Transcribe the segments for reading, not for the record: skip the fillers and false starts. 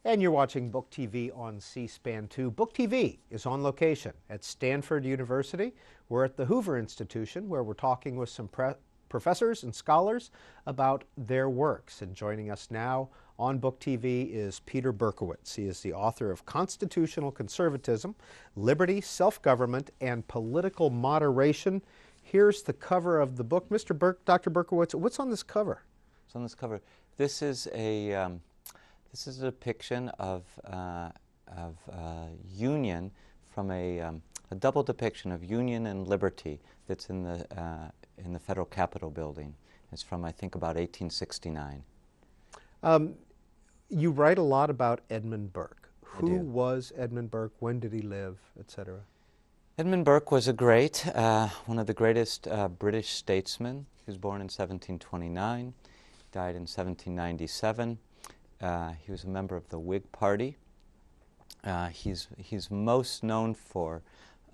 And you're watching Book TV on C-SPAN 2. Book TV is on location at Stanford University. We're at the Hoover Institution, where we're talking with some professors and scholars about their works. And joining us now on Book TV is Peter Berkowitz. He is the author of Constitutional Conservatism, Liberty, Self-Government, and Political Moderation. Here's the cover of the book. Dr. Berkowitz, what's on this cover? What's on this cover? This is a depiction of union from a double depiction of union and liberty that's in the Federal Capitol building. It's from, I think, about 1869. You write a lot about Edmund Burke. Who was Edmund Burke? When did he live, etc.? Edmund Burke was one of the greatest British statesmen. He was born in 1729, died in 1797. He was a member of the Whig Party. He's most known for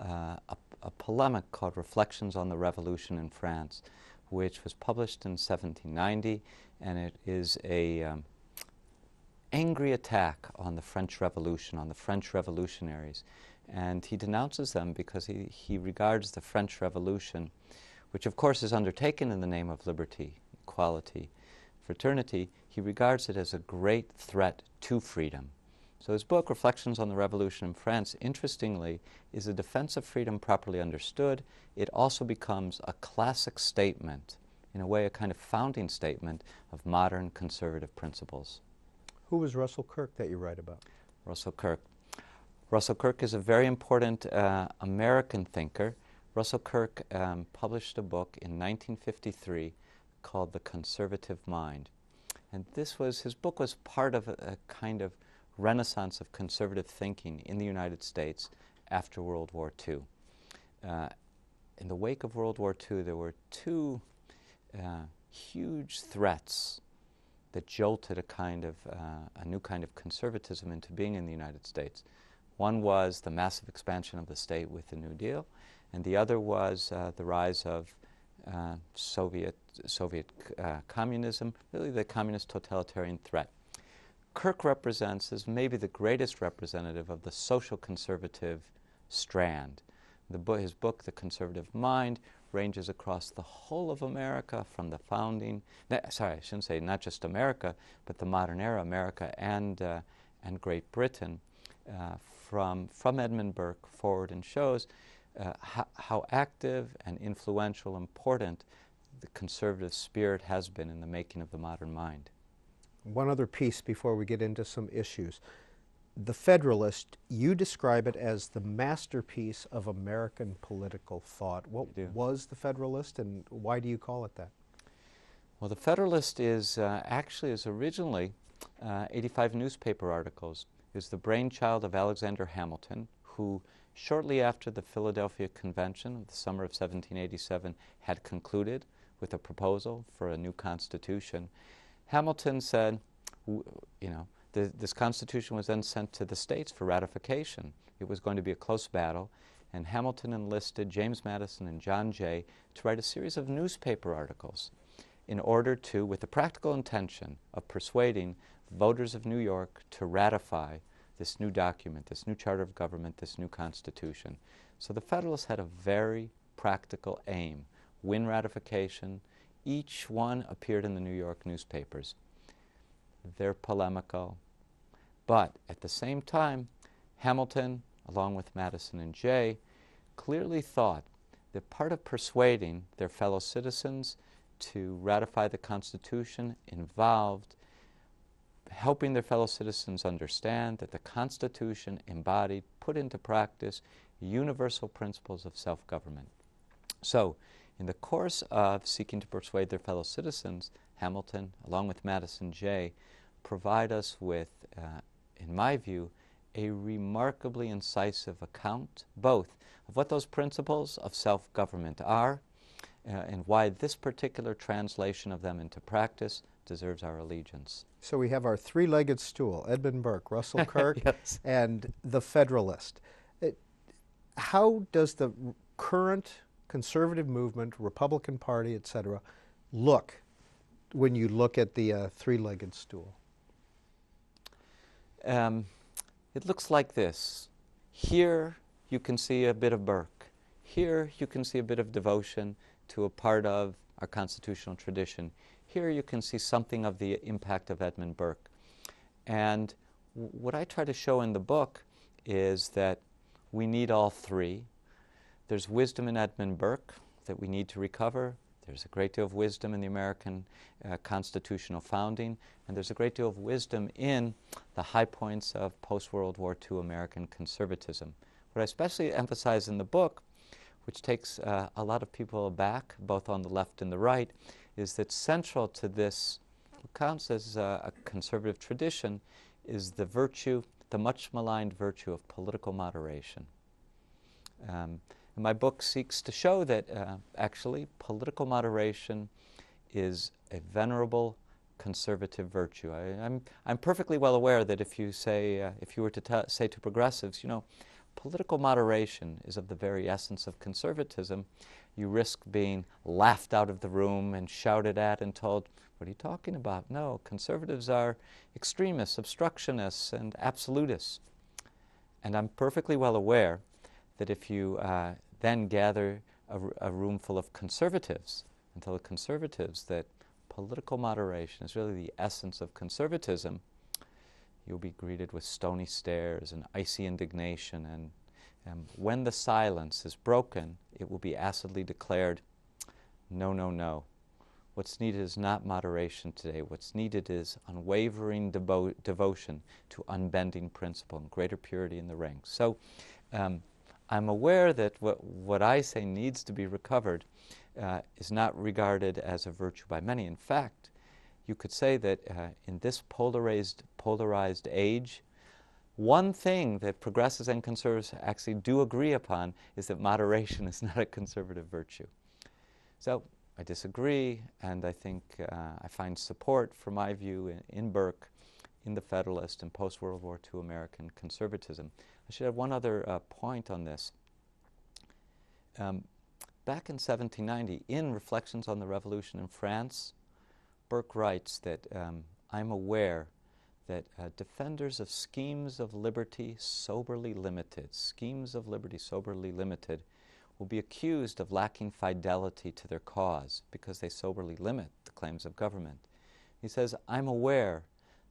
a polemic called Reflections on the Revolution in France, which was published in 1790, and it is a angry attack on the French Revolution, on the French revolutionaries. And he denounces them because he regards the French Revolution, which of course is undertaken in the name of liberty, equality, fraternity. He regards it as a great threat to freedom. So his book, Reflections on the Revolution in France, interestingly, is a defense of freedom properly understood. It also becomes a classic statement, in a way a kind of founding statement of modern conservative principles. Who was Russell Kirk that you write about? Russell Kirk. Russell Kirk is a very important American thinker. Russell Kirk published a book in 1953 called The Conservative Mind. And his book was part of a kind of renaissance of conservative thinking in the United States after World War II. In the wake of World War II, there were two huge threats that jolted a new kind of conservatism into being in the United States. One was the massive expansion of the state with the New Deal, and the other was the rise of Soviet communism, really the communist totalitarian threat. Kirk represents as maybe the greatest representative of the social conservative strand. His book, The Conservative Mind, ranges across the whole of America from the founding, sorry, I shouldn't say not just America, but the modern era, America and Great Britain, from Edmund Burke forward, and shows how active and influential, important the conservative spirit has been in the making of the modern mind. One other piece before we get into some issues. The Federalist, you describe it as the masterpiece of American political thought. What was the Federalist, and why do you call it that? Well, the Federalist is originally 85 newspaper articles. It was the brainchild of Alexander Hamilton, who shortly after the Philadelphia Convention of the summer of 1787 had concluded with a proposal for a new constitution. Hamilton said, this constitution was then sent to the states for ratification. It was going to be a close battle, and Hamilton enlisted James Madison and John Jay to write a series of newspaper articles in order to, with the practical intention of persuading voters of New York to ratify this new document, this new charter of government, this new constitution. So the Federalists had a very practical aim: win ratification. Each one appeared in the New York newspapers. They're polemical, but at the same time, Hamilton, along with Madison and Jay, clearly thought that part of persuading their fellow citizens to ratify the Constitution involved helping their fellow citizens understand that the Constitution embodied, put into practice, universal principles of self-government. So, in the course of seeking to persuade their fellow citizens, Hamilton, along with Madison Jay, provide us with, in my view, a remarkably incisive account, both of what those principles of self-government are, and why this particular translation of them into practice deserves our allegiance. So we have our three-legged stool: Edmund Burke, Russell Kirk, yes, and the Federalist. How does the current conservative movement, Republican Party, etc., look when you look at the three-legged stool? It looks like this. Here you can see a bit of Burke. Here you can see a bit of devotion to a part of our constitutional tradition. Here you can see something of the impact of Edmund Burke. And what I try to show in the book is that we need all three. There's wisdom in Edmund Burke that we need to recover. There's a great deal of wisdom in the American constitutional founding, and there's a great deal of wisdom in the high points of post-World War II American conservatism. What I especially emphasize in the book, which takes a lot of people aback, both on the left and the right, is that central to this, what counts as a conservative tradition, is the virtue, the much maligned virtue of political moderation. And my book seeks to show that actually political moderation is a venerable conservative virtue. I'm perfectly well aware that if you say, if you were to say to progressives, you know, political moderation is of the very essence of conservatism, you risk being laughed out of the room and shouted at and told, what are you talking about? No, conservatives are extremists, obstructionists, and absolutists. And I'm perfectly well aware that if you then gather a room full of conservatives and tell the conservatives that political moderation is really the essence of conservatism, you'll be greeted with stony stares and icy indignation, and when the silence is broken, it will be acidly declared, no, no, no. What's needed is not moderation today. What's needed is unwavering devotion to unbending principle and greater purity in the ranks. So I'm aware that what I say needs to be recovered is not regarded as a virtue by many. In fact, you could say that in this polarized age, one thing that progressives and conservatives actually do agree upon is that moderation is not a conservative virtue. So I disagree, and I think I find support for my view in Burke, in the Federalist, and post-World War II American conservatism. I should have one other point on this. Back in 1790, in Reflections on the Revolution in France, Burke writes that I'm aware that defenders of schemes of liberty soberly limited, will be accused of lacking fidelity to their cause because they soberly limit the claims of government. He says, I'm aware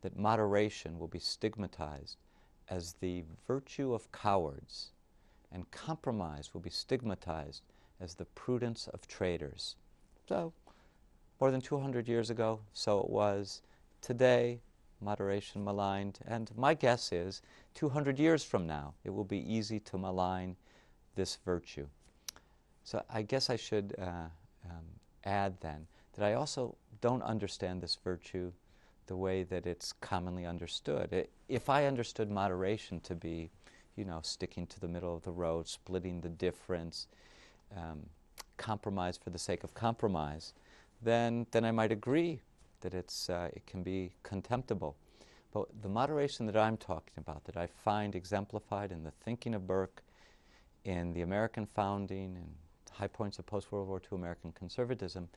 that moderation will be stigmatized as the virtue of cowards, and compromise will be stigmatized as the prudence of traitors. So, more than 200 years ago, so it was. Today, moderation maligned, and my guess is 200 years from now, it will be easy to malign this virtue. So I guess I should add then that I also don't understand this virtue the way that it's commonly understood. If I understood moderation to be, you know, sticking to the middle of the road, splitting the difference, compromise for the sake of compromise, then I might agree that it can be contemptible. But the moderation that I'm talking about, that I find exemplified in the thinking of Burke, in the American founding, and high points of post-World War II American conservatism,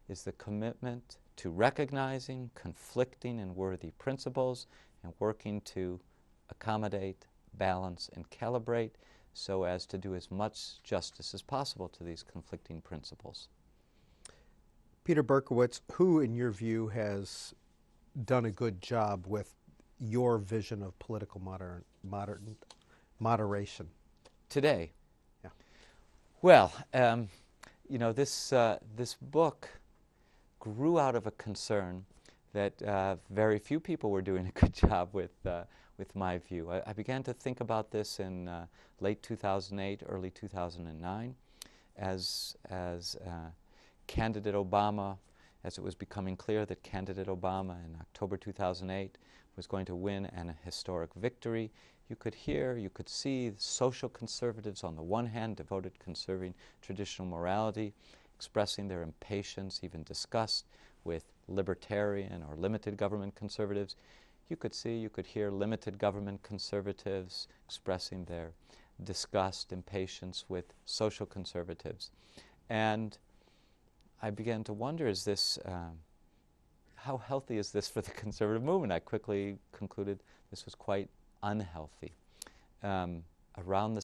is the commitment to recognizing conflicting and worthy principles and working to accommodate, balance, and calibrate so as to do as much justice as possible to these conflicting principles. Peter Berkowitz, who in your view has done a good job with your vision of political moderation? Today? Yeah. Well, you know, this book grew out of a concern that very few people were doing a good job with my view. I began to think about this in late 2008, early 2009, as candidate Obama, as it was becoming clear that candidate Obama in October 2008 was going to win an historic victory. You could hear, you could see social conservatives on the one hand devoted to conserving traditional morality, expressing their impatience, even disgust with libertarian or limited government conservatives. You could see, you could hear limited government conservatives expressing their disgust, impatience with social conservatives. And I began to wonder, how healthy is this for the conservative movement? I quickly concluded this was quite unhealthy. Around the